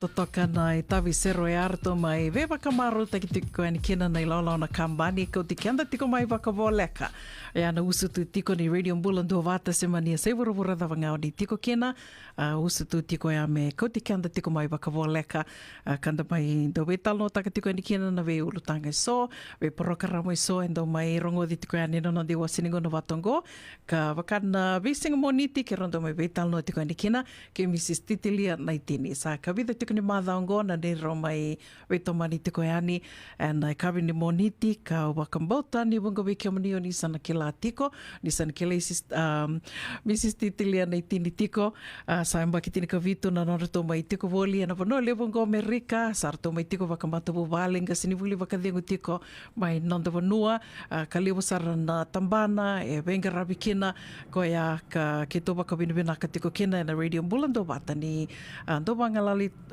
Totoka nai tavi sero e arto mai ve wakamaru taki tiko ani kena nei laula na kambani ko te kianda tiko mai wakavoleka. E ana usutu tiko ni Radio Mbula ndo vata se mania se vuravura da vangao ni tiko kena. Usutu tiko e ame ko te kianda tiko mai wakavoleka. Kanda mai ndo ve talo taka tiko ani kena na ve ulutanga so. Ve porokaramo so endo mai rongo di tiko ani no di wasiningo no vatongo. Ka wakana visinga moniti ke rondo mai ve talo tiko ani kena. Ke Mrs. Titilia naitini. Sa kavida tiko ni madhaongo na ni romai wetomani tiko yani and I kavi ni moniti ka wakambota ni wunga wiki amanio ni sana kila tiko ni sana kila Mrs. Titilia na itini tiko sa mba kitini ka vitu na norato mai tiko voli na vano le wunga Amerika sa rato mai tiko wakamata buvalinga sinivuli wakadhengu tiko mai nonda vanua ka lewa sara na tambana e venga rabikina ko ya ka kito wakabinibina ka tiko kina na Radio Mbula ndo vata ni ndo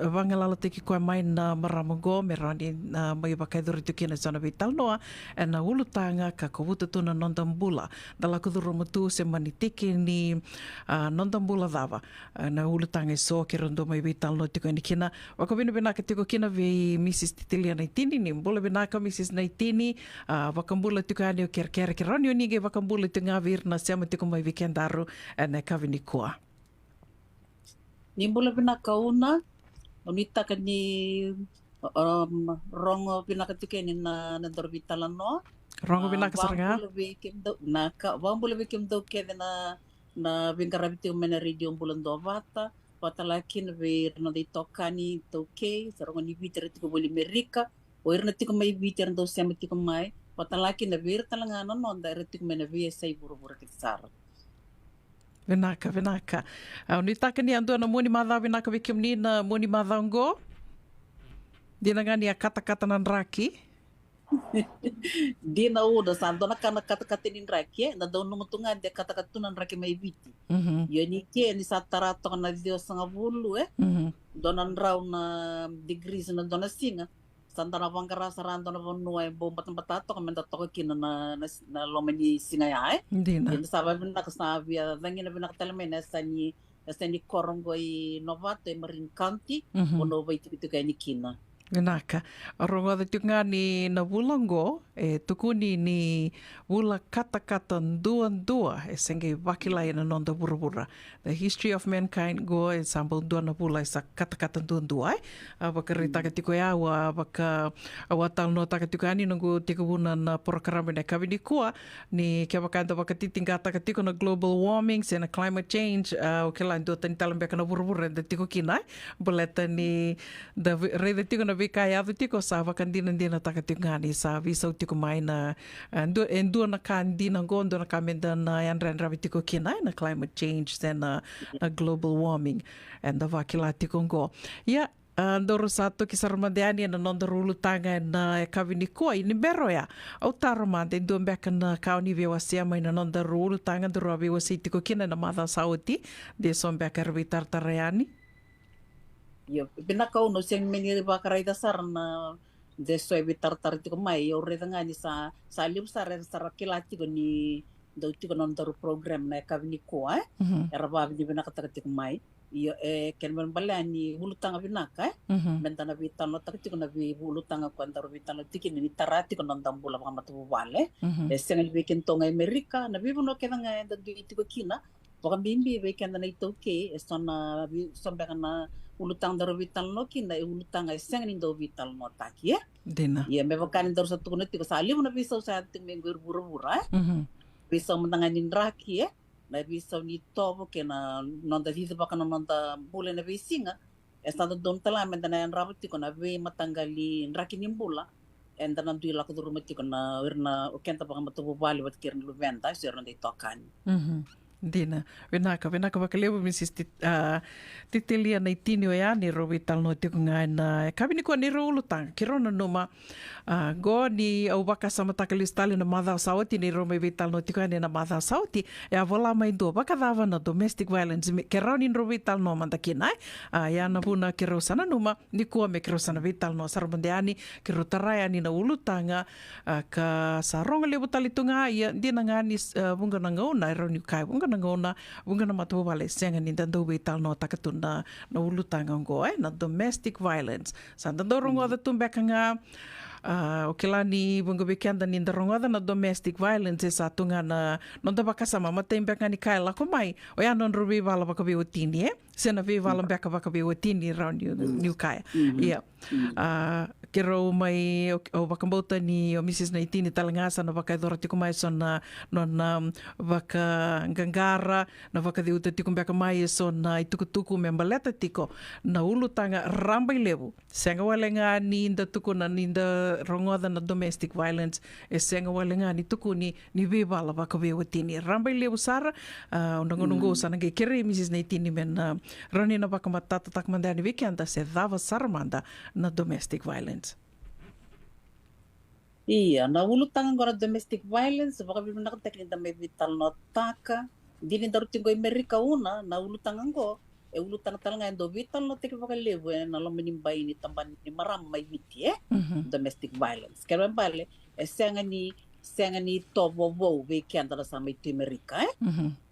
wangalala teki koe mai na maramongo me rani na mai wakaidori tuki na zona vitaloa e na ulutanga ka kawuta tuna Nondambula dala kuduro mutu se mani teki ni Nondambula dhawa na ulutanga so ke rondo mai vitaloa tiko ni kina wakawina binaka tiko kina vi Mrs. Titilia naitini ni mbula binaka Mrs. naitini wakambula tiko ani o kerkere ke rani o nige wakambula tunga vir na sema tiko mai vikendaru e na kavini kua ni mbula binaka una Unita ka ni rongo pinaka tike ni na dorbitala no. Rongo pinaka saranga. Wambula bikim do ke na vingarabiti umena Radio Mbula ndo vata. Patalaki na vi na di tokani to ke sarongo ni viter tiko boli Amerika. O irna tiko mai viter ndo sema tiko mai. Patalaki na vir talanga no nda tiko mena vi sai buru kisara. Vinaka. Ni taka ni andua na moni madhau vinaka vikim ni na moni madhau ngo. Dina ngani a kata-kata nan raki. Dina uda sa andua na kata-kata nin raki. Na daw numutungan dia kata-kata nan raki may viti. Yoni ke ni sa tarato na Dios nga vulu Donan raw na degrees na dona singa. Santana vangara sarando na vonua e bomba tambatato kamenda toko kina na lomeni singa Dina. Dina saba bina kasavia dangina bina katalamena sani korongo i Novato e Marin County ono vai tikitika ni kina. Vinaka. Rongo da tunga ni na wulango e tukuni ni wula kata-kata ndua e senge wakilai na nonda burabura. The history of mankind go e sambal ndua na wula e sa kata-kata ndua waka ritaka tiko ya waka awatal no taka tiko ani nungu tiko wuna na porokarame na kawini kua ni kia wakanda waka titingata ka tiko na global warming se na climate change o kila ndua tani talambeka na burabura da tiko kinai boleta ni da reida tiko na vikai atu tiko sa wakandina taka tiko ngani sa visau tiko mai na endua na kandina gondo na kamenda na yanran tiko kinai na climate change sen na global warming and the wakila tiko ngo ya ndoro sato ki sarmandeani na nondarulu tanga na kavini kua ini bero ya au taromande ndo mbeka na kauni vewa siama ina nondarulu tanga ndoro vewa tiko kina na madha sauti de so mbeka rvi tartareani Yo pinaka uno siyang meniri bakaray dasar na deso e tartar tiko mai o reda nga ni sa liu sa kilati ko ni daw tiko non daru program na kavini ko era ba ni binaka tiko mai iyo kenman balani hulutanga binaka bentana vitano tiko na vi hulutanga ko daru vitano tiki ni tarati ko non dambula ba matu wale sengal weekend to nga Amerika na bibuno kenanga da tiko kina Baka bimbi weekend na ito ke na sombeka na ulutang daru vital no kina ulutang ay seng nindo vital no taki Dina. Ya me bakanin daru sa tukunot ko sali mo na bisaw sa ating menggur bura-bura bisaw mo nanganin raki na bisaw ni tobo ke na nonda dito baka na nonda bula na bisinga estado dom talamen na yan rabot ko na we matanggali raki ni bula and then nandu ila ko durumati ko na wirna okenta baka matubo bali wat kirn luventa so ron dito kan Dina, vinaka wakalewa Mrs. Titilia na itinio ya ni rowi talno tiko nga na kabini ko ni roulutang kirona numa go ni au waka sama takalistali na madhao sauti ni rowi talno tiko ni na madhao sauti ya vola mai do baka dava na domestic violence kerao ni rowi talno mandakinai ya na puna kiro sana numa ni kuwa me kiro sana vitalno sarbandeani kiro taraya ni na ulutanga ka saronga lebu talitunga ya dina nga ni bunga na ngauna ero ni kai bunga na ngona unga na matu wale senga ni dando we tal no takatuna na ulutanga ngo na domestic violence sa dando rongo da tumbeka nga o ke lani bunga bekenda ni ndarongoda na domestic violence e sa tunga na non da bakasama matembeka ni kai la komai o ya non rubi vala baka be otini sena ve vala beka baka be otini round new kai ke ro mai o bakambota ni o Mrs. na itini talangasa na baka dora tiko mai sona non baka ngangara na baka de uta tiko beka mai sona itukutuku me baleta tiko na ulutanga rambai levu senga walenga ni inda tuku na ninda rongoda na domestic violence e senga walenga ni tuku ni bebala baka be watini rambai levu sara nongo sana ke kere Mrs. na itini men rani na baka matata tak mandani weekenda se dava saramanda na domestic violence. Iya, na ulutanga agora domestic violence, baka bibina ka teknik da may vital no taka, dini darutin ko Amerika una, na ulutanga ngo, ulutanga talaga endo vital no teknik baka levo, na lo manimbay ni tamban ni maram may viti domestic violence. Kaya bale, senga ni tobo wo we kianda la sa may tu Amerika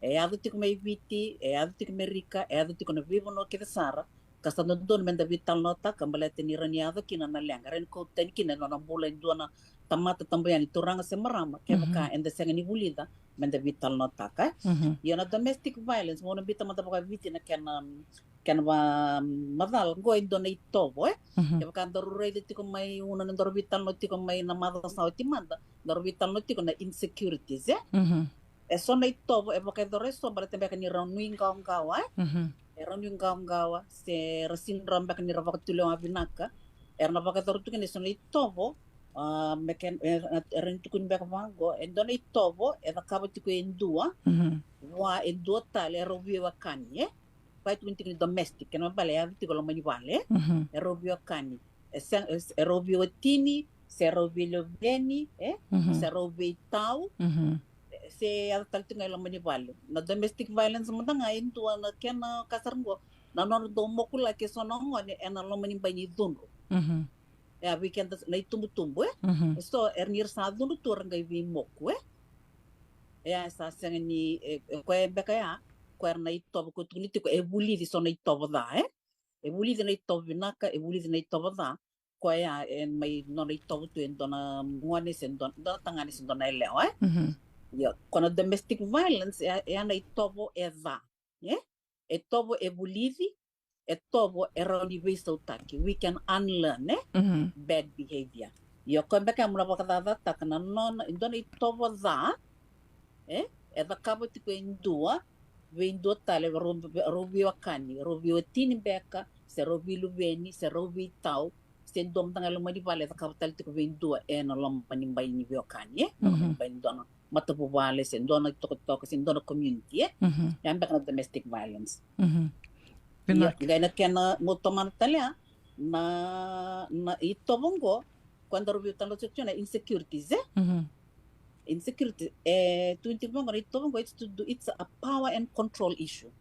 ado tiko may viti, ado tiko Amerika, ado tiko na vivo no kita sara. Kasta doon men da vital nota kambalete ni raniado kina na lenga ren ko ten kina no na bula indua na tamata tambayan ituranga se marama kaya baka enda senga ni bulida men da vital nota ka na domestic violence mo na bita mata baka viti na kana ba madal go indo na itobo kaya baka darure de tiko may una na dor vital no tiko may na mata sa otimanda dor vital no tiko na insecurities so na itobo baka dore so balete baka ni ranuing kawa eron yung gawa se syndrome baka ni ravak tulong abinaka na baka tarutukin ni sonay tobo meken eron tukun baka mango endo na itobo kabot ko endua wa endua tal erovio kanye pait kuntik ni domestic kana bale abti ko lamani bale erovio kanye erovio tini se erovio beni se erovio tau se tal tunga lang manibalo na domestic violence mo nga into na kena kasarngo na non do mo kula ke sonongo ni ena lo manibay ni dunro weekend na itumbo so ernir sa dunro turangay vi mo sa senga ni ko beka ya ko na itob ko tuniti ko ebuli di so na itob da ebuli na itob naka ebuli na itob da ko ya en may non itob tu en dona muane sen don tangani sen dona elewa kono domestic violence na itobo eva etobo ebulivi etobo eroni waste utaki we can unlearn bad behavior ko beka mula bakada takana non indon itobo za eva kaboti ko indua vendo tale robi wakani robi otini beka se robi lubeni se robi tau se dom tangal mani vale kabatal ko vendo na lom panimbay ni wakani bendona matapo vale sen dona tok sen dona community yan baka na domestic violence gaya na kena motoman talya na ito bongo quando rubi talo section na insecurities insecurity tuinti bongo ito bongo it's a power and control issue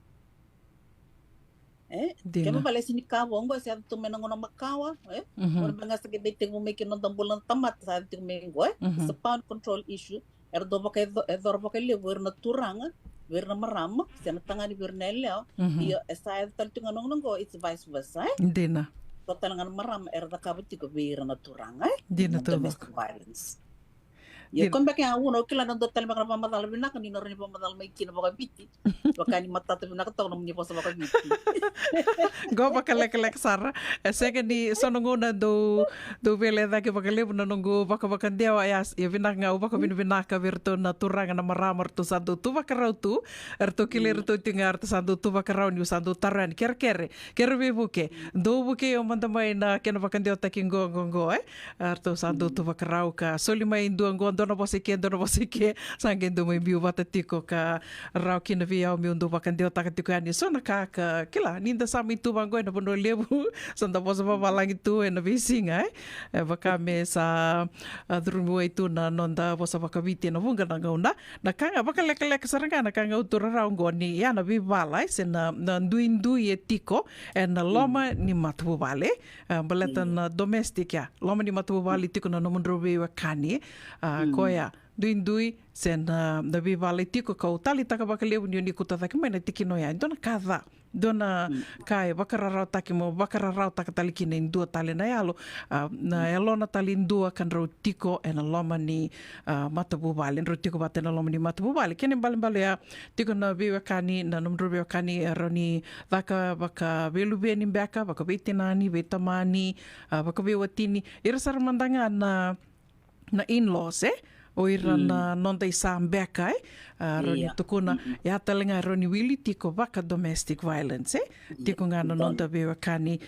kaya pala sinikawongo sa ato menango na makawa wala mga sa gabay mo may kinondambulan tamat sa ato mengo it's a power and control issue erdo baka liver na turanga ver na marama sena tangani ver na leo iyo sa tal tunga nong go it's vice versa dina total nga marama erda kabati ko ver na turanga dina to violence yo kon baka uno kila nang total mga pamadal bina kanino rin pamadal may kinabaka biti baka ni matata bina ka ni po sa baka biti go baka lek sar second ni sonongona do vele da ke baka lebu nongo baka dewa ya bina nga baka bina ka virto na turanga na maramar to santo tu baka rautu erto kiler to tingar to santo tu baka rauni santo taran ker buke do buke o manda mai na ken baka dewa takingo erto santo tu baka rauka solima indu dona bosike sangen do mai biu batatiko ka rau kina via o miundo bakandeo takatiko ani so na ka kila ninda sami tu bango na bono lebu sanda bosa babalangi tu na visinga baka me sa drumu itu na nonda bosa bakabiti na bunga na ngauna na kanga baka lek saranga na kanga utura rau ngoni ya na bibala na ndu etiko na loma ni matu vale baleta na domestic ya loma ni matu vale tiko na nomondro be wakani koya dui se na vivale tiko kau tali taka wakaleu ni kuta taki mai na tiki no ia. Dona kadha. Dona kai wakararau taki mo wakararau taka tali ki na indua tali na alo. Na elona tali indua kan rau tiko e na loma ni matapu vale. Rau tiko bate na loma ni matapu vale. Kene mbale a tiko na viwa kani, na numru viwa kani e rani waka velu veni mbeka, waka vetinani, vetamani, waka viwa tini. Ira saramandanga na in-laws, o ira na nonda isa mbeka, roni tukuna, e atalenga roni wili tiko waka domestic violence, tiko ngā na nonda viwa kani,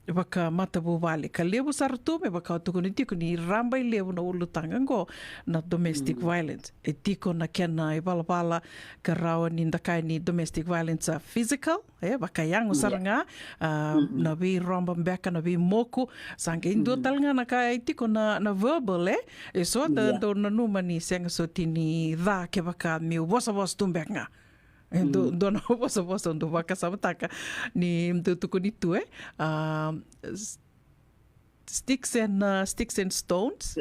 waka matapu vale. Ka lewu saratu me waka o tukuni tiko ni ramba I lewu na ulutanga ngo na domestic violence. E tiko na kena I wala ka rawa ni ndakai ni domestic violence physical, waka yango saranga, na vi ramba mbeka na vi moku, sange indu talanga na kai tiko na verbal, e so do na numa ni senga so tini dha ke waka mi wasa tumbek nga. Dona wasa ndo waka sabataka ni mtutuku ni tu sticks and stones.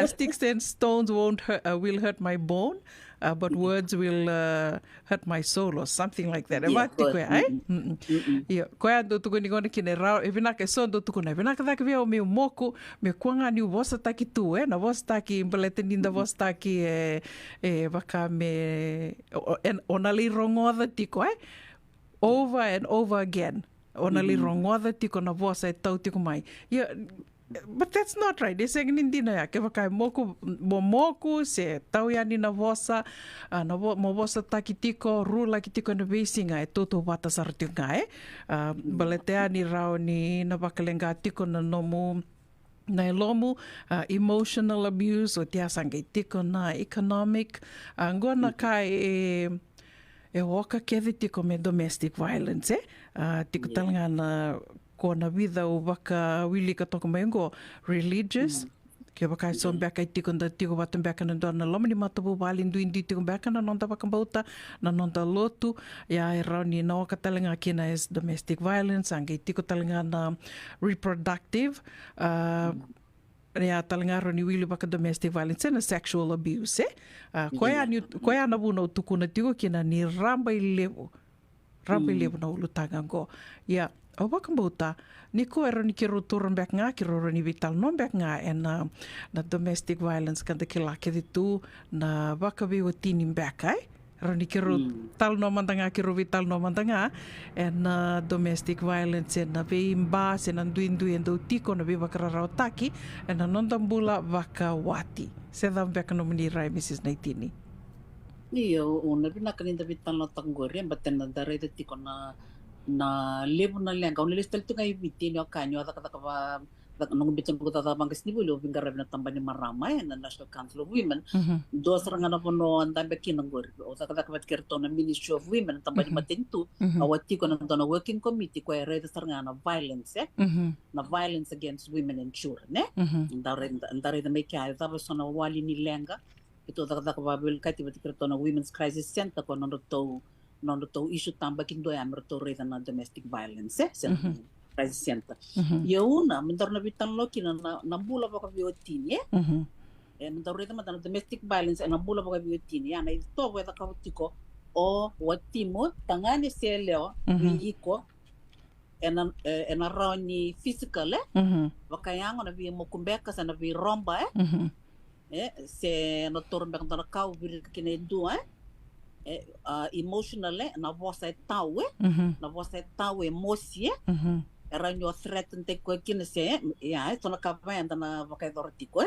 Sticks and stones will hurt my bone, but words will hurt my soul or something like that. Koe ando tuku ni gona kine rao, e vinaka e son do tuku na, vinaka taki vea o meu moku, me kuanga ni wasa taki tu, na wasa taki, mbalete ninda wasa taki e waka me, ona li rongoda tiko, over and over again. Ona li rongoda tiko na wasa e tau tiko mai. But that's not right. E sega nindi na ya. Ke wakai moku se tau ya ni na wasa, mo wasa taki tiko, rula ki tiko na beisinga e toto wata saratunga Baletea ni rao ni na wakalenga tiko na nomu, na lomu, emotional abuse, o te asanga I tiko na economic, ngona kai e waka kevi tiko me domestic violence, tiko talanga na ko na vida o waka wili ka toko mai ngo religious ke waka so mbeka I tiko nda tiko wata mbeka na dona loma ni matapu wali ndu indi tiko mbeka na nonda waka mbauta na nonda lotu ya e rau ni na waka talenga kina is domestic violence ange tiko talenga na reproductive ya talenga rau ni wili waka domestic violence na sexual abuse koe ana wuna o tuku na tiko kina ni ramba I levu na ulutanga ngo o wakambauta, ni ko ero ni kiro turun bek nga, kiro ni vital non bek nga, na domestic violence kanda kilake ditu, na wakabi o tini bek ero ni kiro tal no mandanga, kiro vital no mandanga, na domestic violence, na ve imba, se na nduindu endo tiko, na ve wakararao taki, na nondambula wakawati. Se dam bek no mnirai, Mrs. Naitini. Iyo, una pinakaninda vital no tangori, batena dare de tiko na levo na lenga on listel tu ngai vitini o kanyo ata kata ka nung bitang ko tata bangas ni bulo bingarab na tambani marama na National Council of Women do saranga na pono andambe kinangor o ta kata ka kerto na Ministry of Women tambani matentu awati ko na dona working committee ko ere saranga na violence na violence against women and children ndare da make ay ta so na wali ni lenga ito ta kata ka babel kati kerto na Women's Crisis Center ko non to issue tamba kindo ya merto reda na domestic violence crisis center una mentor na bitan lo kina na bula baka biotini mentor reda na domestic violence na bula baka biotini ya na ito weda ka tiko o watimo tangani seleo iko ena roni physical baka yango na bi mo kumbeka sana bi romba se no torbe na kau bir kine du emotional na vosa tau na vosa tau emosie era nyo threaten te ko kine se ya to na kapa anda na voka dortiko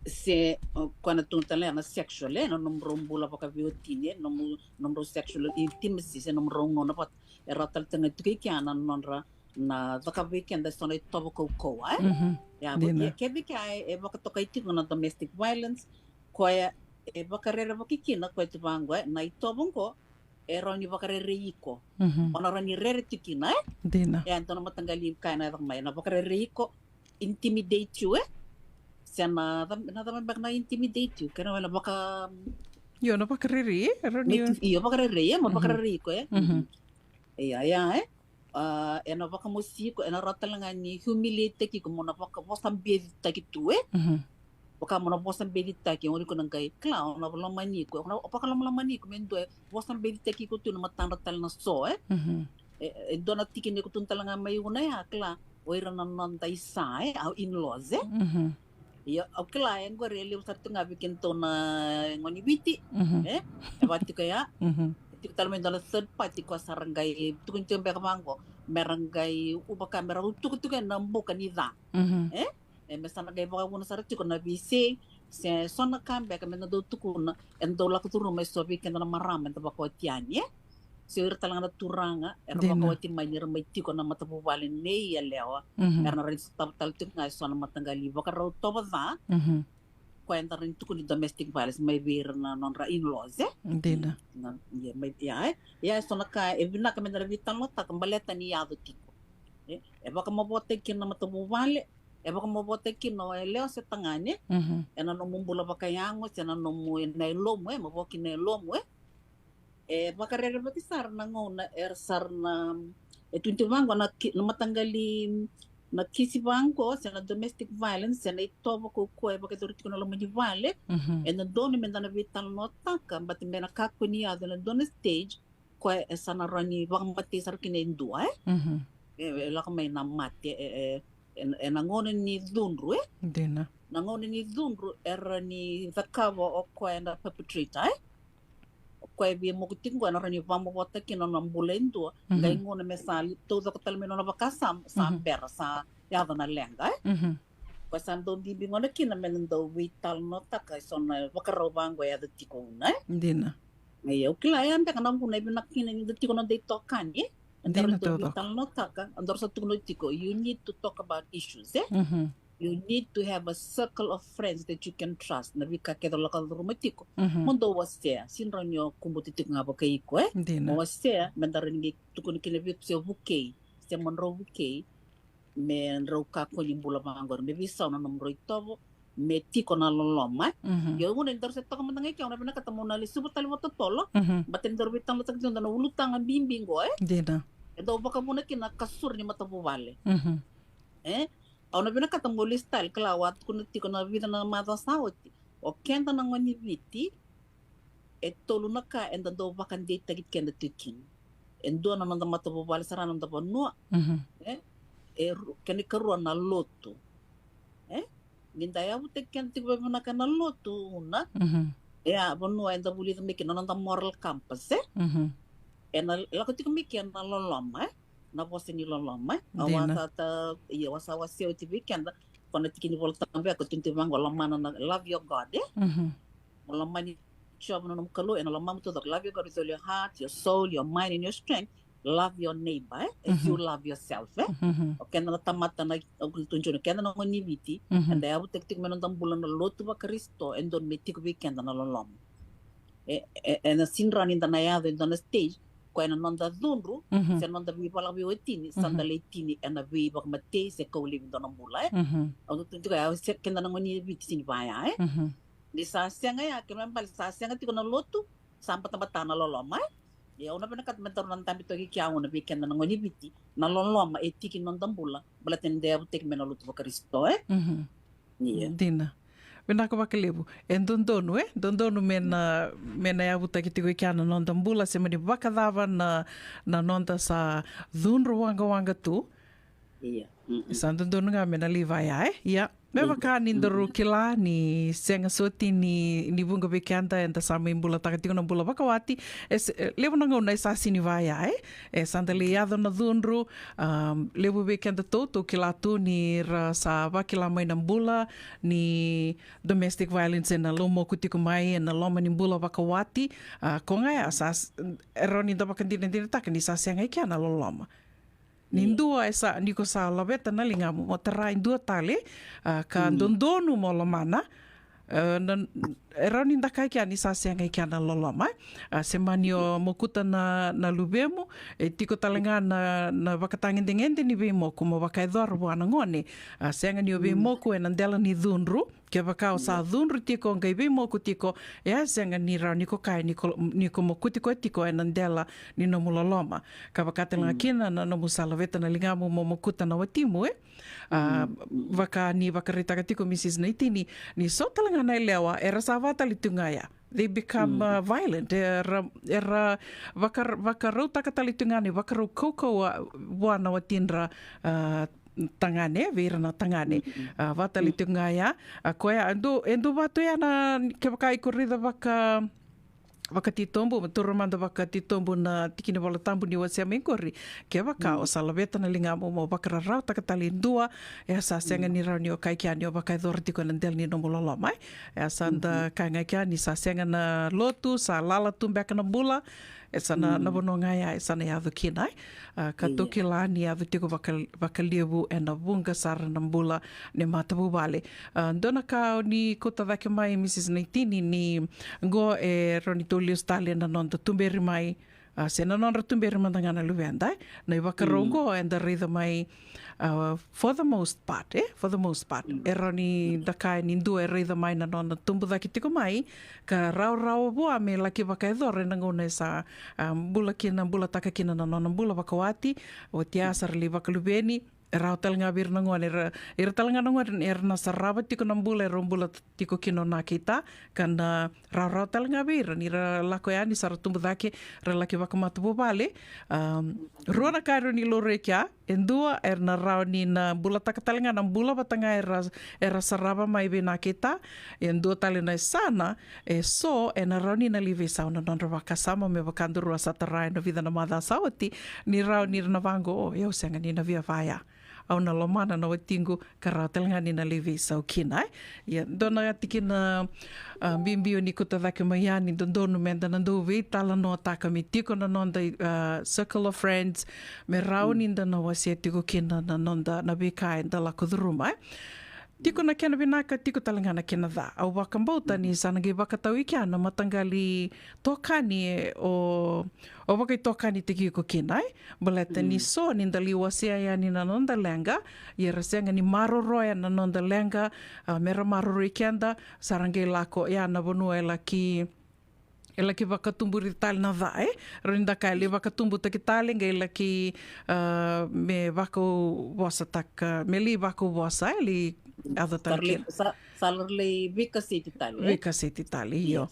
se quando tu tale na sexual no numero bula voka biotine numero sexual intimacy se numero ngona pat era tal tanga tu ki ana nonra na voka weekend so na to ko ya ke bi kai e voka to kai tiko na domestic violence ko e bakarera vakikina ko te vangwa na itobongo e roni bakarere iko ona roni rere tikina dina e antona matangali kana mai na bakarere iko intimidate you se na da bagna intimidate you kana wala baka yo no bakarere roni yo bakarere ma bakarere iko ya e na wakamusiko, e na ratalanga ni humiliate ki ko mona wakawasambedi taki tue. Waka mona wasambedi taki, ori ko nangai kla, ona walamani ko, ona opakalamani ko, mendo e wasambedi taki ko tu na matanratal na so, e dona tiki ne ko tuntalanga mai una ya kla, oira na nanda isa, au in-laws, Ia, au kila yang gue rele usar tengah bikin tona ngoni biti, e wati kaya, Tiko tala mendo na third party ko sarangay tukun tiyo beka mango merangay ubaka mera tuku na mbuka ni da me sarangay baka muna sarang tiko na bisi se sona kambe ka mendo do tuku na endo la kuturu mai sobi kendo na marama endo baka tiani se ur talanga na turanga era baka wati mai nira mai tiko na matapu wale nei ya lewa era na rin tal tiko nga sona matangali baka raw toba da kwenta rin tuku ni domestic violence may bir na non-ra in-laws Dina. So naka evina kami na vitan mo ta kambaleta ni yado tiko. Baka mabote kin na matubuvale, baka mabote kin no leo sa tangane, na numumbula baka yango, na numu na ilomo maboki na ilomo baka re-rebatisar na ngona sar na tuntiwango na matanggali na kisi banko sa na domestic violence sa na ito ko baka turiti ko na lamang vale na doon men na vital nota ka but men nakako niya na doon stage ko sa na rani baka mati sar kinendua la ka may na mati nangonen ni dunru Dina. nangonen ni dunru era ni the cover o ko na perpetrator ko bi mo kuting ko na rani vamo bota kino na ambulendo ngai ngona mesali todo ko talmeno na bakasam samper sa yada na lenga ko san don di ngona kina menendo vital nota ka son bakarobango ya tiko na Dina. Ngayon kailan ka nang kunay binakina ni tiko na dito kan Dina todo. vital nota ka andor sa tuno tiko you need to talk about issues You need to have a circle of friends that you can trust. Na vika kedo lakal rumatiko. Mondo wasea. Sinra nyo kumbutitik nga ba kay ko Dina. Wasea. Mandarin ni tukun kinabit siya bukay. Siya manro bukay. Men raw ka ko yung bula bangor. Me bisa na namro ito. Me tiko na loloma. Yung muna indor sa tako matangay kaya. Una pinakatamo na lisubot tali mo totolo. Batin indor bitang latag yung na ulutang ang bimbing ko Dina. Ito baka muna kinakasur ni matabuwale. Au na binakatamo listal klawat kuniti ko na vida na mata sawati o kenda na ngoni viti tolu na ka enda do bakan de tagit kenda tukin endo na nanda mata bobal sarana nda bonno kani karuan na loto ninda ya butek kenti ko na kana loto una bonno enda bulit mikin na nanda moral campus ena lakoti ko mikin na loloma na poste ni loloma awasa ta wasa wasio tv kenda kona tikini volta tambe ko tuntivango lamana na love your god lamani job no kalo ena lamam to love your god with all your heart your soul your mind and your strength love your neighbor as you love yourself kenda na tamata na tunjo kenda na ngoni viti and abu tek menon tambulan na lotu ba kristo and don metik weekend na lolom ena sinran in the nayado in the stage ko na nanda dunru se nanda bi pala bi wetini sandale tini ena bi bak mate se ko living don ambula au tuntu ka se kenda ngoni biti sini baya di sasya nga kemen pal sasya nga tiko na lotu sampa tabatana loloma ya una pena kat mentor nan tambi to ki kya una bi kenda ngoni biti na loloma etiki non dambula balaten de tek mena lotu ba kristo Dina. Pena ko bakalebu dondonu dondonu mena ya buta kiti ko kiana non tambula se mani bakadava na nonta sa dunru wanga tu san dondonu nga mena livaya me baka nindaru kila ni senga soti ni bunga bekanta enta sama imbula takatiko na bula bakawati lebu na ngona isa sini vaya sandali yado na dunru lebu bekanta to kila tu ni sa kila mai na bula ni domestic violence na lomo kutiko mai na loma ni bula bakawati konga ya asas eroni da bakantina tak ni sa senga ikia na loloma Nindua esa niko sa labeta na linga mo tara indua tale ka dondonu mo lamana e rauni ndakai kia ni sa senga kia na loloma se mani o mokuta na lubemu e tiko talenga na wakatangende ni ve moku mo wakaidor wana ngone senga ni o ve moku e nandela ni dhunru ke wakao sa dhunru tiko ngai ve moku tiko e senga ni rauni ko kai ni ko mokuti ko tiko e nandela ni no muloloma ka wakatelanga kina na no musalaveta na lingamu mo mokuta na watimu waka ni wakaritaka tiko Mrs. Naitini ni so talanga na lewa era sa watalitungaya they become violent era wakarau takatalitungani wakarau koko wana watinra tangane vira na tangane watalitungaya koia endo watu ya na ke wakai korrida wakatitombo maturumanda wakatitombo na tikini wala tambu ni wasia mengkori ke waka o salaveta na linga mo wakararau takatalindua e sa senga ni rau ni o kai kia ni o wakai dhorti ko nandel ni no mololo mai e sa nda kai ngai kia ni sa senga na lotu sa lala tumbeka na bula e sa na bono ngai ai sa na yadu kinai ka toki la ni yadu tiko wakalievu e na vunga sara na bula ne matabu wale ndona ka ni kota vake mai Mrs. Naitini ni go e roni Lius Tali na nonda tumberi mai se na nonda tumberi mandangana luvenda na wakarongo and the rhythm mai for the most part e roni dakai nindu e rhythm mai na nonda tumbuda ki tiko mai ka rau bua me laki wakaedore na ngone sa bula taka kina na nonda bula wakawati o tiasar li wakalubeni rau talanga bir nangon era talanga nangon era na saraba tiko nambula rombula tiko kino na kita kan rau talanga bir ni ra lako ya ni saratumbu dake ra laki wakamatu bobale rona karo ni lorekia endua na rau ni na bula takatalanga na bula batanga era saraba mai be na kita endua talena sana so na rau ni na live sauna non wakasama me wakanduru asatara na vida na mada sawati ni rau ni na vango eu senga ni na via vaya au na lomana na watingu karatelanga ni na levi sau kina ia dona tiki na bimbio ni kuta vake maiani dondonu menda na do we tala no taka mi tiko na nonda circle of friends me rauni na wasia tiko kina na nonda na bekai da la kudruma tiko na kena binaka tiko talanga na kena da au wakambauta ni sanagi wakatau ikia na matangali tokani o wakai tokani tiki ko kinai baleta ni so ni ndali wasia ya ni na nonda lenga yera senga ni maroroya na nonda lenga mera maroro ikianda sarangi lako ya na bonu elaki wakatumburi tali na vae rinda kai le wakatumbu taki tali ngai laki me wako wasa taka me li wako wasa li Salarle vikasiti tali io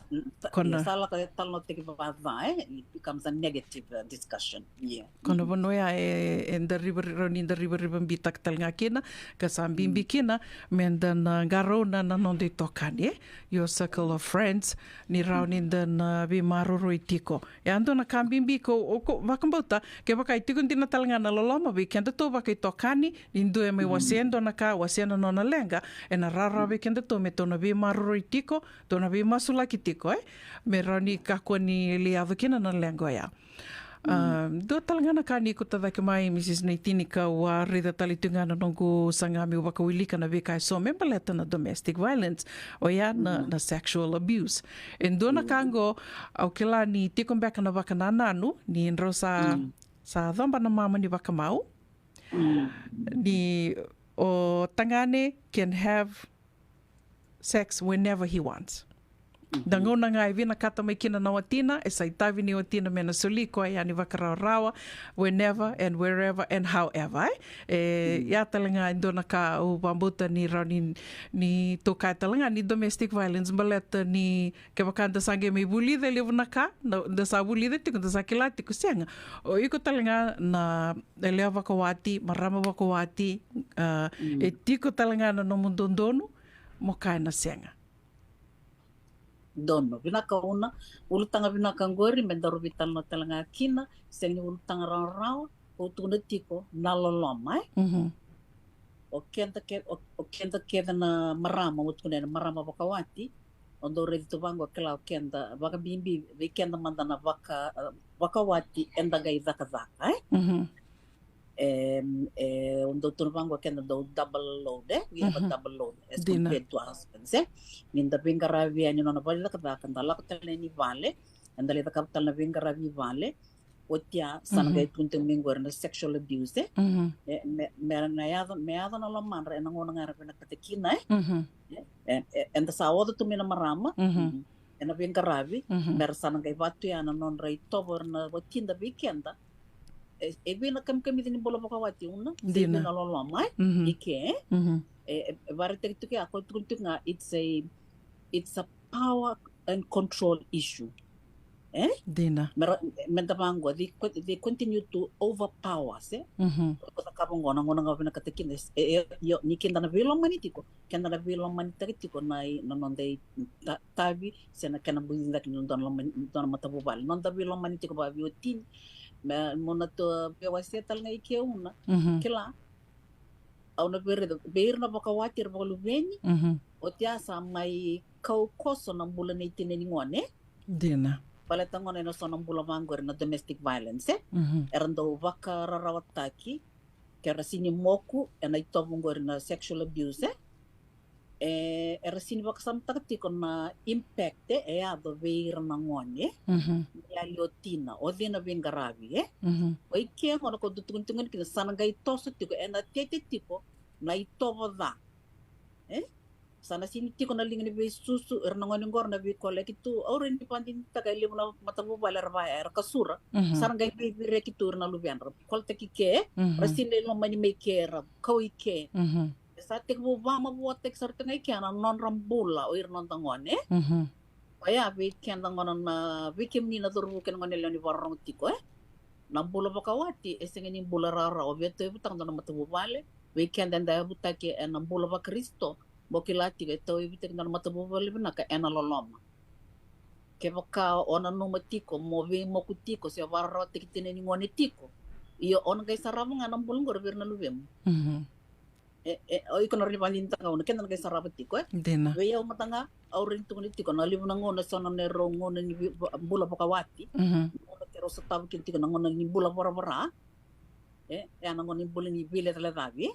kona sala ka talno teki vae it becomes a negative discussion kona bonoya the river bitak talnga kina ka sambimbi kina menda na garona na nonde tokani your circle of friends ni raunin na bi maroro itiko e ando na kambimbi ko wakambauta ke wakai tiko ndina talnga na loloma bi kenda to wakai tokani nindu e mai wasiendo na ka wasiendo na lenga e na rara kenda to me tona vi maroro itiko tona vi masula ki tiko me rani kako ni liava kina na lenga ya do talangana ka ni ko tavake mai Mrs. Naitini ka wa rida talitungana nongo sangami wakawilika na bekai so me baleta na domestic violence o ya na sexual abuse endona kango au kila ni tiko mbeka na wakana nanu ni enro sa dhamba na mama ni wakamau ni o tangane can have sex whenever he wants. Dangona nga vina kata mai kina na watina e saitavi ni watina mena soli ko ya ni wakarawa whenever and wherever and however ya talanga indona ka o bambuta ni rani ni toka talanga ni domestic violence baleta ni ke wakanda sange mai bulida levuna ka da sa bulida tiko da sakilati ko senga o iko talanga na eleva kawati marama wakawati e tiko talanga na no mundondonu mo kai na senga dono binaka una ulutanga binaka ngori mendaru vital no talanga kina sengi ulutanga rao o tuna tiko naloloma o kenda ke na marama utkune marama wakawati ondo redito bango kala kenda waka bimbi kenda mandana wakawati enda gai zaka Untuk turun kena do double load we have a double load as Dina. compared to husbands ninda bingaravi ani nona pala kada kandala katale ni vale andale ta kaptal na bingaravi vale otia sangai tuntung mingor na sexual abuse me ada na laman re na ngona ngara pena katekina and the sawodo to mina marama ena bingaravi mer sangai batu ya na non rei tobor na botinda weekenda na kam din bola bakawati una Dina. na lolo mai ike varete tu ke ako tuntuk nga it's a power and control issue Dina. Mentabango they continue to overpower kota kapong ngona nga pina katekin yo ni kinda na vilong manitiko kenda na vilong manitiko na non dei tabi sena kana buinda kin don matabubal non da vilong manitiko ba biotin mona to pewasetal nga ike una kila au na ber na bakawatir bakalubeni o tia sa mai kau koso na bulan 18 ni ngone Dina. Palatangone no sonang bula mangor na domestic violence erando vaka rarawataki kera sini moku ena itomongor na sexual abuse era sini vaka samtakti na impact ado veir na ngone ya liotina o dina bingaravi o ike ngono ko dutuntungan kina sanangai toso tiko ena tete tipo na itovo da sana sini tiko na lingani be susu ernangoni ngor na be kolek itu oren di pandin tagai limna matabu balar bayar kasura saranggai be rekitur na lubian kolte kike rasine lo mani mekera koike sa tek bo vama bo tek sarta ngai kana non rambula o irnon tangone kaya be kenda ngona na bikim ni na turbu ken ngone lani warong tiko na bula bakawati esengeni bula rara o beto butang na matabu bale be kenda nda butake na bula ba Kristo bokilati ke to ibite na matabu bale na ka ena loloma ke baka ona no matiko mo ve mo kutiko se warro tikitene ni ngone tiko iyo on kay sarama nga nang bulong gor na lubem o ikono ri bandinta ka on kenan kay saraba tiko Dina. we yaw matanga aurin tungni tiko na libu na ngone sono ne rongo ni bula bakawati ngone kero sa tabu tiko na ngone ni bula bora ana ngone bula ni bile tala davi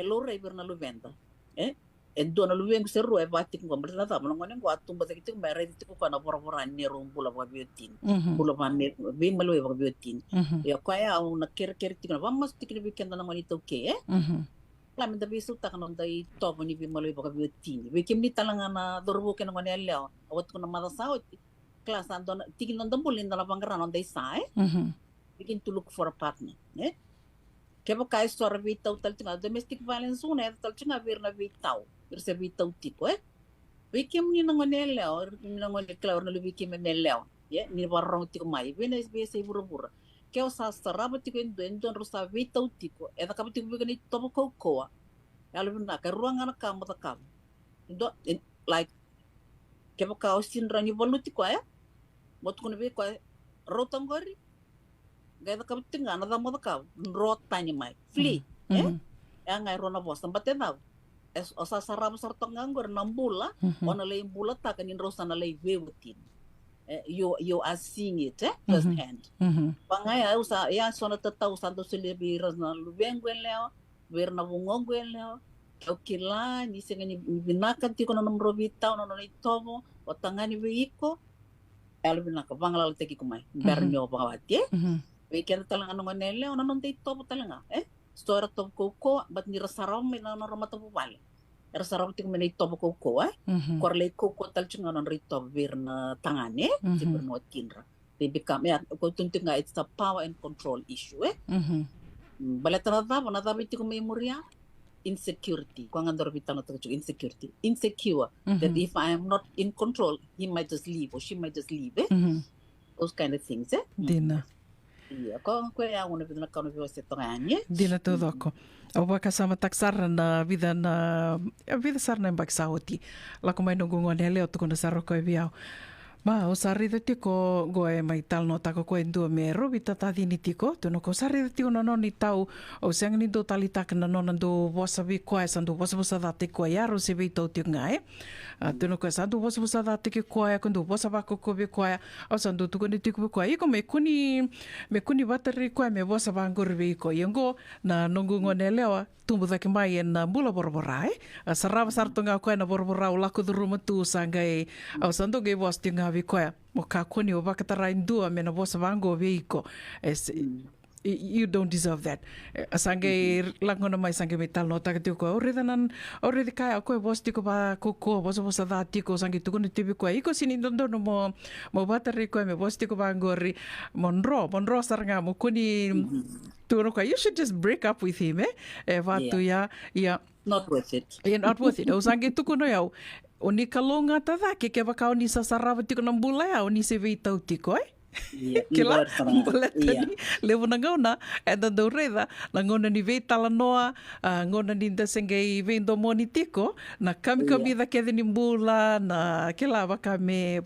loro ibir na lubenda dona luwengu seru batik ngombe na tama ngone ngwatu mbata kitu mbere tiko kana bora ni bula ba biotin bula ba ne be malo ba biotin ya kaya una ker tiko na vamos tiko ni kenda na ngoni to ke la menda bisu ta kana dai to ni be malo ba biotin be kimni talanga na dorbo ke ngone leo awat ko na mada sa class andon tiki non dambulin na pangara non dai sai begin to look for a partner Kaya kaya story vitau tal tinga domestic violence una tal tinga vir na vitau se vitau tipo vikim ni nangonele or ni nangonele klaur na vikim neleo ni warong tiko mai bena be se burubura kaya sa saraba tiko endon rosa vitau tipo eda kabu tiko bigani tomo kokoa alu na ka ruanga na kamo ta kam do like kaya ka osinra ni voluti ko mot ko be ko rotangori gaya ka tinga na da mo ka rota ni mai fli ngai rona bos tempat tau o sa sarab sarto ngangor nambula ona lay bula ta kanin rosa na lay webutin you are seeing it first hand pangaya usa ya sona tatau santo selebi na lubengwen leo ver na bungongwen leo okila ni sengeni binakan ti kono nomro bitaw no itomo o tangani weiko albinaka bangalal teki kumai bernyo bangawati weekend talaga nung nele ona non date to talaga store to ko bat ni rasaraw may na ramata po pala rasaraw ting may to ko korle ko tal chung non rito vir na tangane sibur no kinra they become ko tuntu nga it's a power and control issue balata na dapat ko memoria insecurity ko nga dorbitan to insecurity insecure that if I am not in control he might just leave or she might just leave those kind of things Dina. Iya, ko ya una vida na kanu viose tonganye. Dina todo ko. O baka sama taksar na vida sarna mbak sauti. La ko may nungungon hele o tukon na saro ko biao. Ma, o sarida tiko goe mai talno tako koe ndua me rovi tatadini tiko. Tuno ko sarida tiko na noni tau o seanga ni do tali taka na nona do wasa vi koe sandu wasa da te koe aro se vi tau tio ngai. Tuno ko sandu wasa da te koe kundu wasa wako koe vi koe o sandu tuko ni tiko vi koe. Iko me kuni watari koe me wasa wangori vi koe. Iongo na nungu ngone lewa tumbu taki mai e na mula borobora Sarava sartonga koe na borobora o lako duruma tu sangai au sandu ge was tio ngai vi koe. Mo ka kuni o wakatara indua me na wasa wango vi iko. You don't deserve that. Sangai langona mai sangai me talno taka tiko koe. O reda kai a koe was tiko ba koko wasa da tiko sangai tuku ni tibi koe. Iko sini dondono mo watari koe me was tiko wangori monro saranga mo kuni tuno koe. You should just break up with him, Watu ia. Not worth it. Yeah, not worth it. O sangai tuku no iau. O ni kalonga tada ke wakao ni sasarawa tiko ng bulay o ni se veitau tiko, Kila, baleta ni, lewo na ngauna, e na daureda, na ngauna ni vei tala noa, ngauna ni dasengei vei ndomo ni tiko, na kami da kede ni mbula, na kila waka me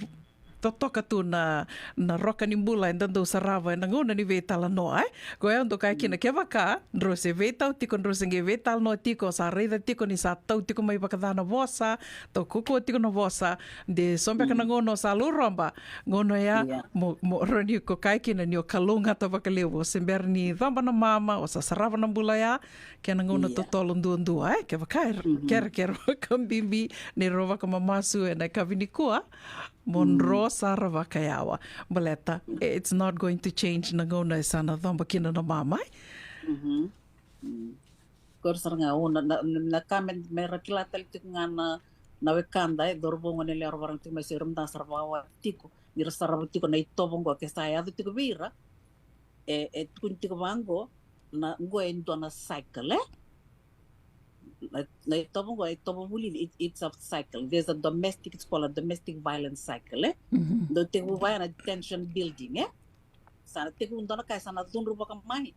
totoka tu na roka ni mbula e ndandau sarava e na ngauna ni vei tala noa, Ko e ondo kai kina ke waka, nro se vei tau tiko, nro senge vei tala noa tiko, sa reida tiko ni sa tau tiko mai wakadana vosa, tau kukua tiko na vosa, de sombeka na ngono sa luromba, ngono ea, mo roni ko kai kina ni o kalunga ta wakaleo, sembera ni dhamba na mama, o sa sarava na mbula ea, ke na ngono totolo ndua, ke waka kera kambimbi, ne ro waka mamasu e na kavinikua, monro sarava kayawa. Baleta, it's not going to change na ngona e sana dhamba kina na mamai. Kor saranga o na kamen mera kilatal tik nga na wekanda e dorbongo nele arwarang tik mai sirum da sarvawa tiko. Nira sarava tiko na itobongo ke saya do tiko vira. E tukun tiko bango na ngo endo na cycle, Na itobongo it's a cycle. There's a domestic, it's called a domestic violence cycle, Do tiko vai na tension building, Sana tiko undona kai sana dunru baka mai,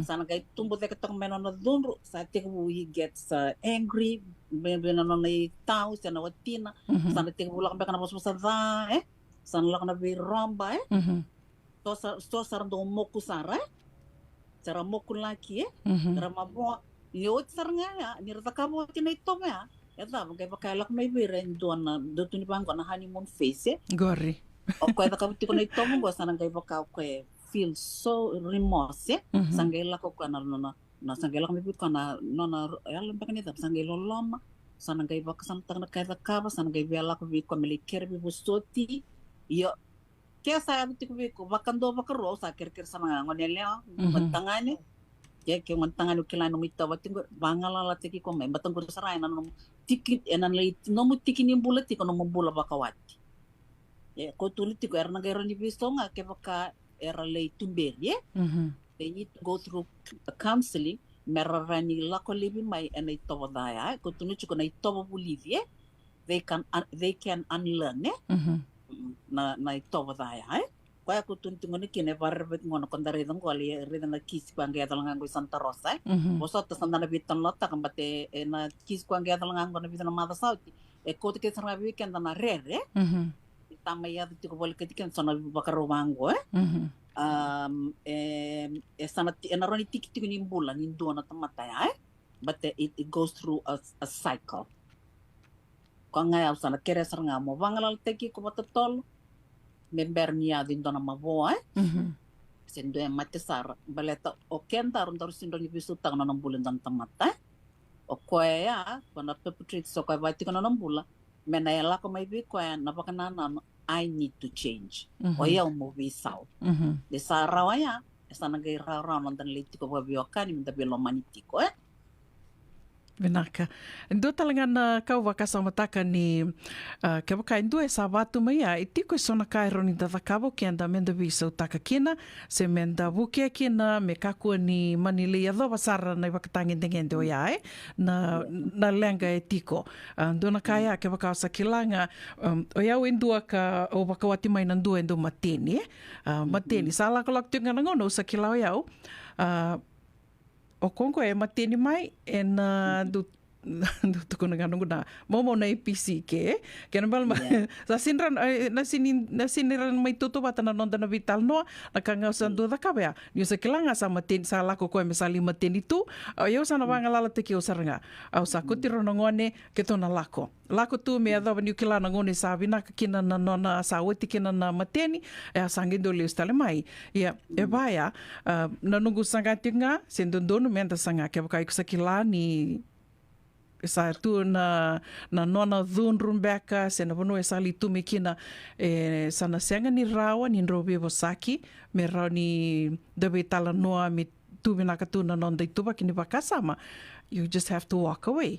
Sana kai tumbo teka tong meno na dunru, sa tiko he gets angry, bena no na tau, sana watina, sana tiko ulak beka na bosa da, Sana lak na bi romba, To sarando moku sara, Sara moku laki, Sara mabo, Yot saranga ya, nirata kabo tina ito ya. Yata, magkaya pakalak may biren doon na doon ni bangko na honeymoon face, Gori. O kaya nakabiti ko na ito mo, sanang kaya baka kaya feel so remorse, Sanggay lako ka na sanggay lako may bit ka na alam ba kanita, sanggay loloma, sanang kaya baka samtang na kaya kaba, sanang kaya biala ko bit ko milikir bibustoti, yo. Kaya saya bit ko bakando bakaro sa kirkir sa mga ngonelya, mantangani. Ya ke mantangan ukila no mita watingo bangala la teki ko me batang ko sarai na no tiki enan le no mu tiki ni bulati ko no bula bakawati ya ko tuliti ko erna gairo ni bistonga ke baka era le tumber ye they need to go through a counseling merarani la ko libi mai en ito daya ko tunuchi ko na ito bulivie they can unlearn na ito daya Kaya ko tuntungo ni kine barbet ngono kon dari dong kwali rida na kis kwangge adalang ngo Santa Rosa. Boso ta sanda na bitan lota kambate na kis kwangge adalang ngo na bitan mata sauti. Ko te kesara weekend na rere. Tama ya ti ko bol ketiken sona bakaro mango sana na roni tiki ni bulan ni do na tamata ya. But it goes through a cycle. Ko nga ya sana kere saranga mo bangalal teki ko batatol. Member niya din doon na mabuhay. Sindo yung matisar. Baleta, o kenta ron daru sindo ni bisutang na ng bulan ng tamata. O kuya, kung na-perpetrate so kaya bati ko na ng bula, menayala ko may bikuya, napakananan, I need to change. O yaw mo bisaw. Di sa arawa ya, isa nag-iraw ng danliti ko babiwakan, yung dabilo maniti ko Benaka. Ndo talaga na kau wakasamataka ni ke waka ndo e sa watu mai a itiko sona kai roni da kabo ke anda menda bisa utaka kina se menda buke kina me kakua ni manili ya do basara na wakatangi ndengende o ya na lenga e tiko. Ndo na kaya ke waka sa kilanga o ya ndua ka o wakawati mai na ndua ndo mateni mateni sala ko lak tinga ngono sa kilao ya o kongo e mateni mai e na tuko na ganun na momo na APC ke kaya bal sa sinran na siniran may tutuwa na nonda na vital no nakangausan do da kabya yung sa kilanga sa matin sa lako ko misali matin itu yo sa na bangalala te ki usaranga au sa kutiro na ngone keto na lako tu me ada ni kila na ngone sa vina kina na nona sa weti kina na mateni sangindo le stale mai ya baya na nungu sangati nga sendondono menta sanga ke kai sa kila ni sa tu na nona dhunrum beka se na vono esa li tu mekina sana senga ni rawa ni robe bosaki me raw ni debe tala noa mi tu bina ka tu na non dei tuba kini bakasama you just have to walk away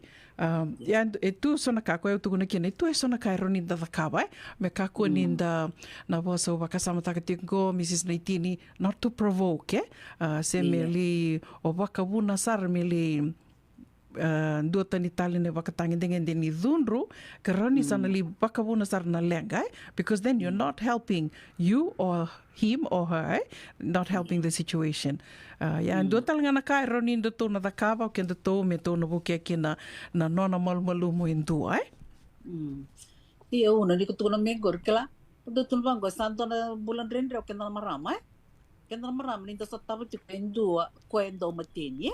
tu sona ka ko tu kuna kini tu sona ka roni da vakaba me ka ko ni da na bosa bakasama ta tingo Mrs. Naitini not to provoke se meli o bakabuna sar meli dua tani tali ne bakatangi dengan deni dhunru karani sana li bakabuna sarna lenga because then you're not helping you or him or her not helping the situation dua tali ngana kai roni ndo to na dakava ke ndo to me to no buke kina na nona malmalu mo indua iya una ni kutuna mengor kala ndo tun bango santo na bulan rendre ke na marama Kena maram ni sa tabu ti kwendo mateni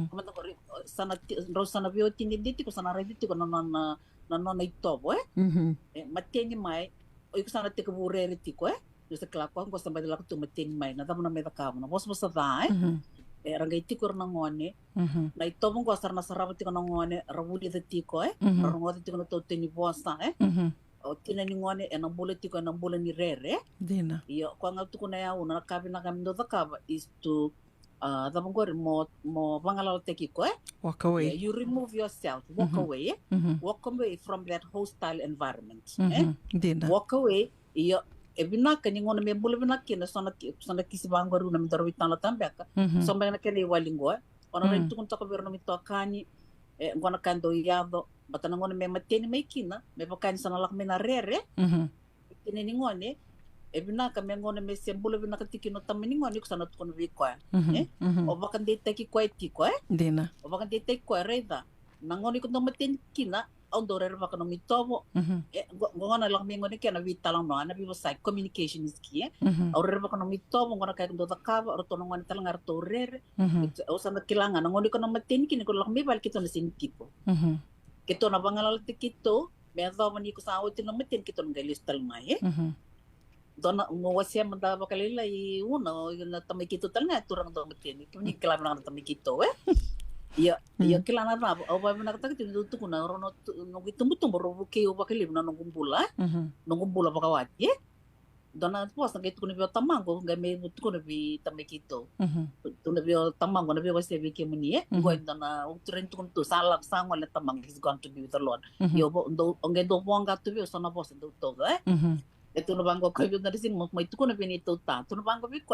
kuma ko sana rosana bio tini diti ko sana rediti ko na itobo mateni mai o ko sana te ko burere ti ko yo sa klako ko sa badala ko mateni mai na tamu na me ka na bos bos da rangai ti ko na ngone na itobo ko sarna sarabo ti ko na ngone rabuli ti ko rango ti ko na to teni bosa o tina ni ngone e nang bula tiko nang bula ni rere dina iyo ko nga tuko na ya una kabi na kami do kaba is to the mongori mo bangala teki ko walk away you remove yourself walk away walk away from that hostile environment dina walk away iyo e bina ka ni ngone me bula bina kina sana kisi bangori na mi daro bitana tambeka so mbana kene walingo ona re tukun to ko berno mi to kani e ngona kando yado batana ngone me mateni mai kina me pakani sana lak me na rere kine ni ngone e bina ka me ngone me sembulo bina ka tikino tamini ngone ko sana tukon vi ko o bakan de taki ko ti ko dina o bakan de taki ko reda na ngone ko no mateni kina on do rere bakan mi tobo ngona lak me ngone kena vi talang no ana bi sai communication is key o rere bakan mi tobo ngona ka do takaba o to ngone talang ar to rere o sana kilanga ngone ko no mateni kina ko lak me bal kito na sin tipo kito na bangalal te kito me ado mani ko sa awti no meten kito ng listal mai dona mo wasia manda bakalila I uno na tamay kito talna turang do meten kini kila na tamay kito iya kila na rabo o ba na ta kito tu kuna rono no gitumbutum ro ke o bakali na ngumbula bakawati dona po sa kito kuno tamango game butu kuno bi tamay kito tu na bi tamango na bi wasia bi ke muni go dona o tren tu kuntu salak sango le tamang is going to be with the Lord yo do onge do bonga tu bi so na boss do to etu no bango ko bi na sin mo mai tu kuno bi ni to ta tu no bango bi ko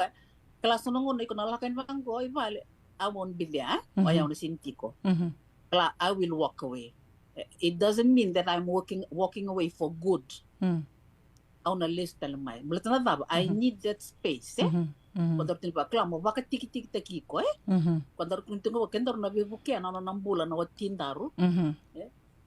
kelas no ngono ko na lakan bango I vale I won't be there o ya no sintiko kala I will walk away it doesn't mean that I'm walking away for good on a list talamay. Mula tanadaba, I need that space. Quando eu tenho clamo, baka tiki ko Quando eu tenho que andar na bibuke na nambula na watindaru.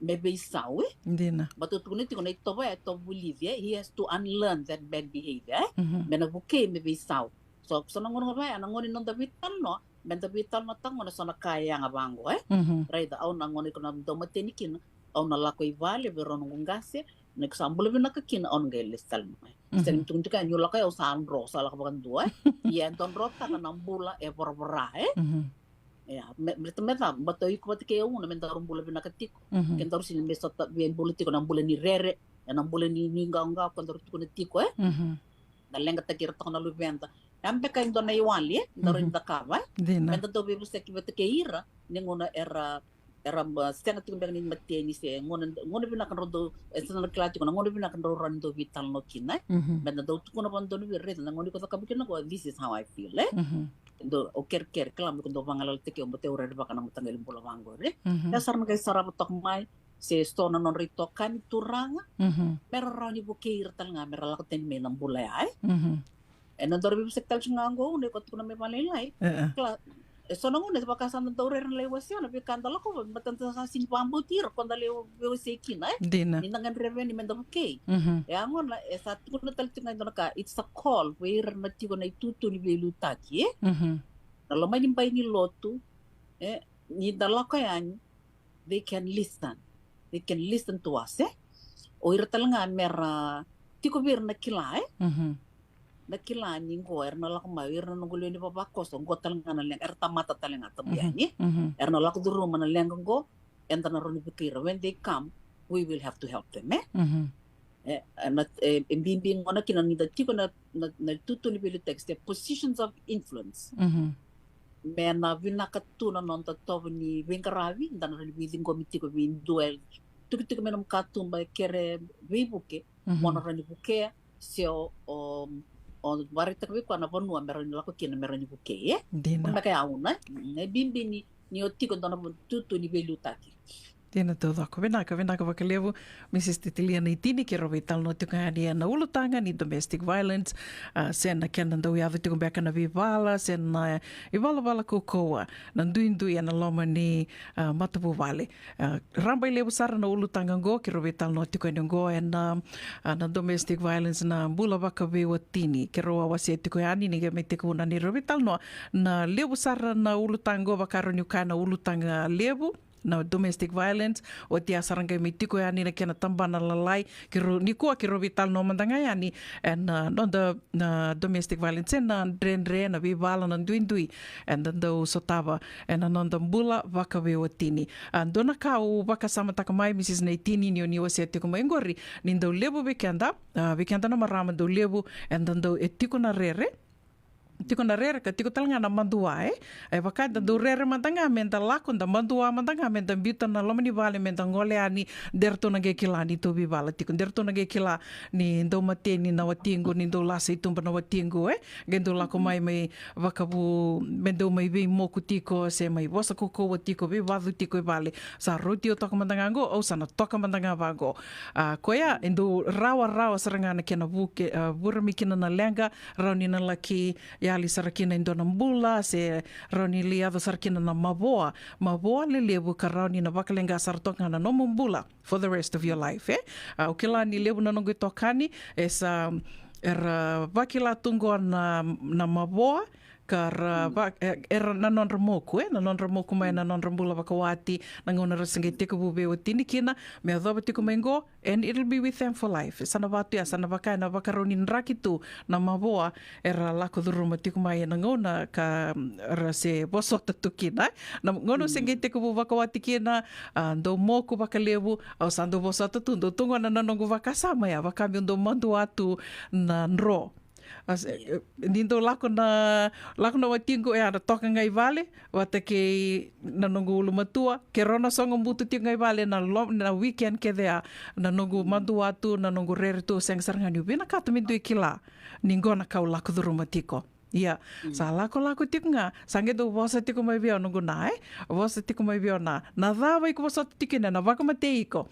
Maybe sawe. Dina. But to kuniti ko na ito Bolivia, he has to unlearn that bad behavior. Mena buke maybe saw. So nangono ba nangono non dabitan no. Ben dabitan matang mo na sana kaya nga bango Right, au nangono ko na do matenikin. Au na lako ivale pero ngungase. Nagsambulo bin nakakina on gelis talmay. Sen tung tukan yula kayo saan ro sala kabakan dua. Yan ton rota ka nambula e borbora Ya, meta bato iko pati kayo una mentarum bula bin nakatiko. Kentaru sin mesa bien politiko nambula ni rere, nambula ni nganga kentaru tuko tiko Dalenga takira to na lubenta. Ampe kayo don na iwali, darin dakaba. Menta to bibu seki bati kaira, ninguna era stena tu bang ni mateni se ngone bina kan rodo stena klati ko ngone bina kan rando vital no kina ben do tu kono bondo ni red na ngone ko ka bikina ko this is how I feel do o ker klam ko do bangalal te ko bote ore ba kan matangal bola bangore ya sarna kay sarap tok mai se stona non rito kan turanga pero rani bukeir tal nga mera la ko ten me nang bulay ay en do bi sektal ngango ne ko tu na me balay kla sono ngone pa kasana tau rer le wasiona pe kanda lako matanta sa sin pambu tir konda le wasi kina Dina. ni nangan reveni menda okay Mhm. ya ngona sa tukuna taltinga ndona ka it's a call where na tiko na itutu ni belu taki Mhm. na lama ni mbai ni lotu ni dalaka yani they can listen to us o ira talanga mera tiko bir na kila Mhm. na kila ni ngo erna lako ma irna ngo le ni papa koso ngo talanga na leng erta mata talanga tambiani Mhm. erna lako duru mana leng ngo enta na roni bikira when they come we will have to help them Mhm. na bimbing ngona kina ni tiko na tutu ni belu text positions of influence Mhm. mena vinakatuna non tatovo ni vinkaravi ndana roni biling komiti ko vin duel tuki menam katumba kere vibuke mona roni buke sio o barita ko ko na bonua meroni lako kina meroni buke Dina. mona kaya una ne bimbi ni otiko ndana tutu ni belu taki Tēnā tau dhako. Wenaka wakalevu, Mrs. Titiliana Itini, ke rawe talo no tuka ani ana ulutanga ni domestic violence, sena kena ndau ia vitu kumbeka na vivala, sena i wala kukoa, na ndui ana loma ni matapu vale. Ramba i levu sara na ulutanga ngo, ke rawe talo no tuka ani ngo, na domestic violence na bula waka vewa tini, ke rawa wasi e tuka ani ni me te kuna ni rawe talo no, na levu sara na ulutanga ngo, wakaro ni uka na ulutanga levu, na domestic violence o te asaranga me tiko ya ni na kena tambana lalai ni kua ki rovi tal no mandanga ya ni and no the domestic violence na drenre na vivala na duindui and then do sotava and non the bula vakawe o tini and dona ka o vaka samataka mai Mrs. Neitini ni o se tiko mai ngori ni do lebu weekenda na marama do lebu and then do e tiko na rere tiko na rere ka tiko talanga na mandua e wakaita do rere mandanga menda lako da mandua mandanga menda bita na lomani vale menda ngole ani derto na ge kila ni tobi vala tiko derto na ge kila ni ndo mateni na watingo ni ndo lasa itumba na watingo gendo lako mai wakabu mendo mai vei moku tiko se mai wasa koko watiko ve wadu tiko e vale sa roti o toka mandanga ngo au sana toka mandanga vago koia endo rawa saranga na kena vuke vurami kina na lenga rauni na laki ali sarakina indona mbula se rauni liado sarakina na maboa le levu ka rauni na wakalenga saratoka na nomo mbula for the rest of your life o kila ni levu na nongo tokani esa era wakila tungo na maboa kara era na non remoku na non remoku mai na non rembula wakawati na ngona rasinga teko bube o tini kina me adhoba teko mengo and it'll be with them for life sana watu ya sana wakai na wakaroni nraki tu na maboa era lako dhuruma teko mai na ngona ka rase bosota tu kina na ngona singa teko bu wakawati kina ndo moku wakalevu au sando bosota tu ndo tungo na nanongo wakasama ya wakami ndo mandu atu na nro nindo lako na watingo ana toka ngai vale wata ke na nongo ulu matua ke rona songo mbutu ti ngai vale na weekend ke dea na nongo mandu atu na nongo rere tu seng sarangani ubina kata mindu ikila ningona kau lako dhuruma tiko sa lako tiko nga sange do vosa tiko mai vio nongo na vosa tiko mai vio na dhawa iko vosa tiko na waka mate iko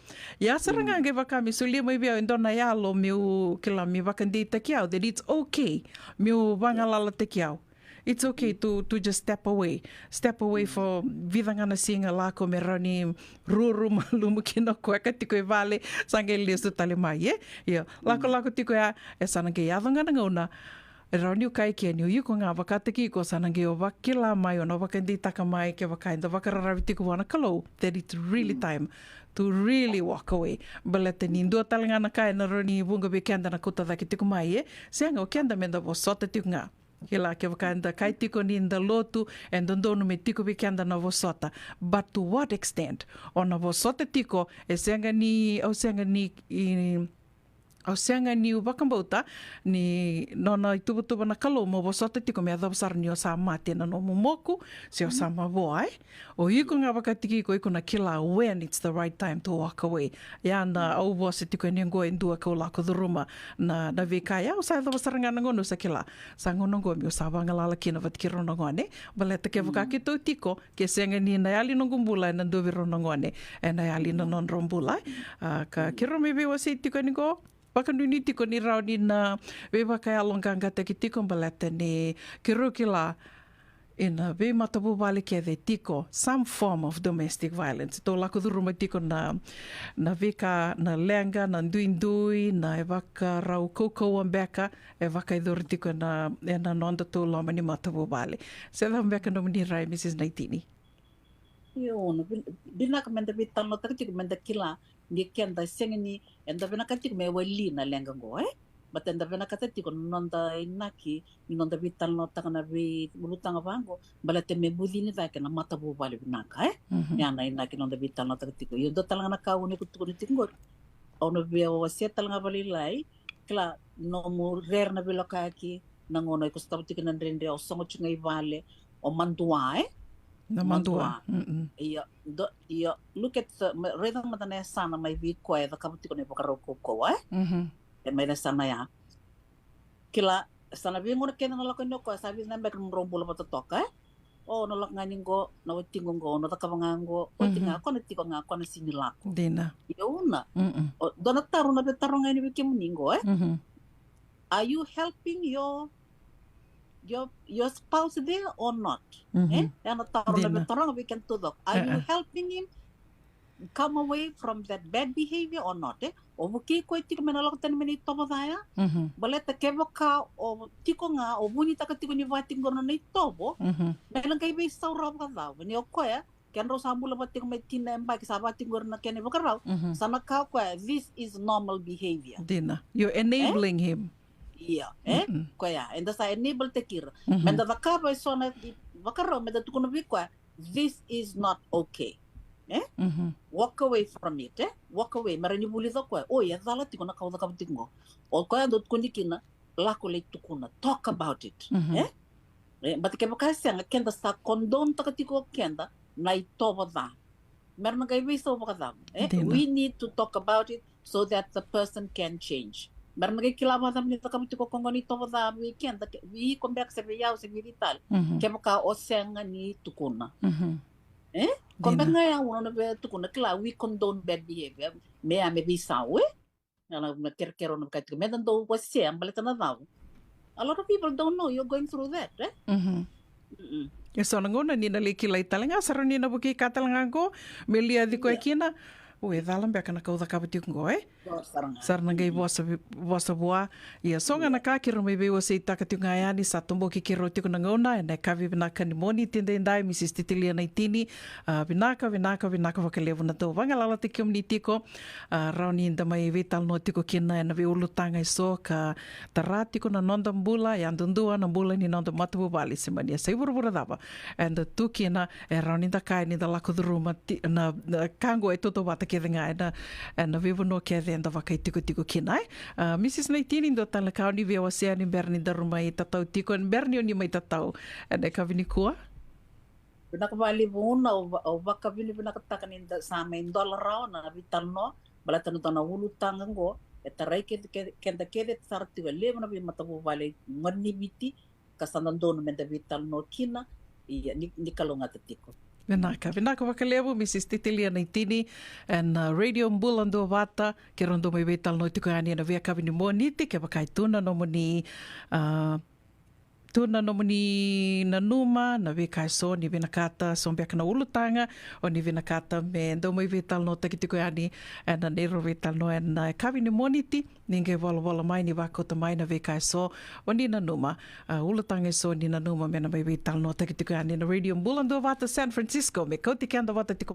saranga ngai waka mi sulia mai vio indona yalo miu kila mi waka ndi takiao that it's okay miu wangalala takiao it's okay to just step away for vidangana singa lako me rani ruru malumu kina koeka tiko e vale sange lesu tale mai lako tiko ya sananga yadangana ngona rauni o kai kia ni o yuko ngā wakateki ko sanange o wakila mai o na wakandi taka mai ke wakainda wakararawi tiku wana kalau that it's really time to really walk away. Balete ni ndua talanga na kai na roni bunga be kenda na kota daki tiku mai seanga o kenda menda wo sota tiku ngā. Kila ke wakainda kai tiko ni nda lotu and ndonu me tiko be kenda na wo sota. But to what extent? O na wo sota tiko seanga ni wakambauta ni nona i tubutuba na kalo mo wasota tiko mea dhabasara ni o sa mate na no momoku se o sa maboa o iko ngā wakatiki ko iko na kila when it's the right time to walk away na au wasa tiko ni ngoe ndua kau lako dhuruma na vekaya o sa dhabasara ngā ngono sa kila sa ngono ngoe mi o sa wangalala kina vatikiro na ngone baleta ke wakaki tau tiko ke senga ni na yali nongumbula na ndoviro na ngone na yali na non rombula ka kiro me bewa se tiko ni ngo Pakanuni tiko ni rauni na wewa kai alonganga te ki tiko mbalete ni ki rukila ina ve matapu wale ke de tiko some form of domestic violence. Tō lako duru mai tiko na veka, na lenga, na ndui, na e waka rau koukou ambeka, e waka i duru tiko na nonda tō loma ni matapu wale. Se da ambeka no mani rai, Mrs. Naitini. Yo, bina ka menda bitan no taktik menda kila ni kenda sengeni enda bina ka tik me wali na lenga go but enda bina ka tik nonda inaki nonda bitan no takana bi bulutanga bango balate me budini da kana mata bo bale bina ka ya na inaki nonda bitan no taktik yo do talanga ka uni kutu ni tingo ono be o se talanga bali lai kla no mo rer na biloka ki nangono ko sta tik na rende o songo chingai vale o mandua Na mandua. Iya, look at the rhythm matane sana mai vi koe da kaputi ko ne pokaro ko e mai sana ya. Kila sana vi ngona kena no ko no ko sabi na mek rombo lo toka o no lak ngani go na wetingo go no da kabangango o tinga ko na tiko nga ko na sinilako. Dina. Yuna. O dona taru na betaro ngani vi kemuningo Are you helping your spouse there or not? We can talk. Are you helping him come away from that bad behavior or not? O buki ko tiko menalok tan meni tobo daya. Baleta kevoka o tiko nga o buni taka tiko ni vating gono ni tobo. Melang kay be saura ka daw. Ni o ko ken ro sambula bating may tinemba ki sabating gono na ken bokaraw. Sana ka ko this is normal behavior. Dina. You're enabling him. Iya, kaya, enda sa enable tekir. Menda vakaba sona vakaro menda tukuno bikwa. This is not okay. Walk away from it. Walk away. Marani bulizo kwa. Oh ya zala tikuna kauda kabutingo. O kaya dot kunikina lako le tukuna. Talk about it. But kaya bakasya nga kenda sa condone takatiko kenda na itoba da. Meron nga iwiso bakadam. We need to talk about it so that the person can change. Meron nagkikilama naman nito kami tiko kung ganito sa weekend. We come back sa biyaw sa milital. Kaya maka oseng nga ni tukuna. Come back nga yan, uno na tukuna. Kila, we condone bad behavior. May bisaw Nagkirkero na kahit kumedan daw wasya, ang balitan na daw. A lot of people don't know you're going through that. So nangona ni nalikilay talanga. Saro ni nabuki katalangan ko. Melia di ko ekina. Ue dalam beka na kauda kapati ko sarna ngai vosa boa ia songa na ka kiro me bewa se takati ngai ani sa tombo ki kiro tiko na ngona na kavi bina kanimoni tinde ndai Mrs. Titilia Naitini binaka vakalevu na to vanga lala te kiomni tiko rauni nda mai vital no tiko kina na ve ulutanga so ka taratiko na nonda mbula ya ndundua na mbula ni nonda matu bali semania sai burbura dava and the tukina rauni nda kai ni da lako duruma na kango e toto bata ke nga na vivo no ke enda vakai tiko kinai Mrs. Naitini do tala ka ni via wasea ni berni da rumai tatau tiko en berni ni mai tatau ene ka vini kua pinakabali buna o baka vini pinakatakan inda sa main dollar raw na vital no balatan no na ulutang ngo etarai ke kenda kede sarti wale na bi matabu vale ngani biti kasanan do no menda vital no kina iya ni kalonga tatiko Vinaka wakalevu, Mrs. Titilia Naitini, and Radio Mbulando Vata, ke rondo mai vetal no tiko ani na via kavini mo niti, ke wakai tuna no moni na numa, na vika so, ni vinakata, so mbiaka na ulutanga, o ni vinakata me ndo mai vetal no taki tiko ani, and na nero vetal no, and kavini mo niti, ninge wala mai ni wakota mai na vika so, o ni na numa, ulutanga so, ni na numa me na mai vetal no taki tiko ani na Radio Mbulando Vata, San Francisco, me kauti kenda vata tiko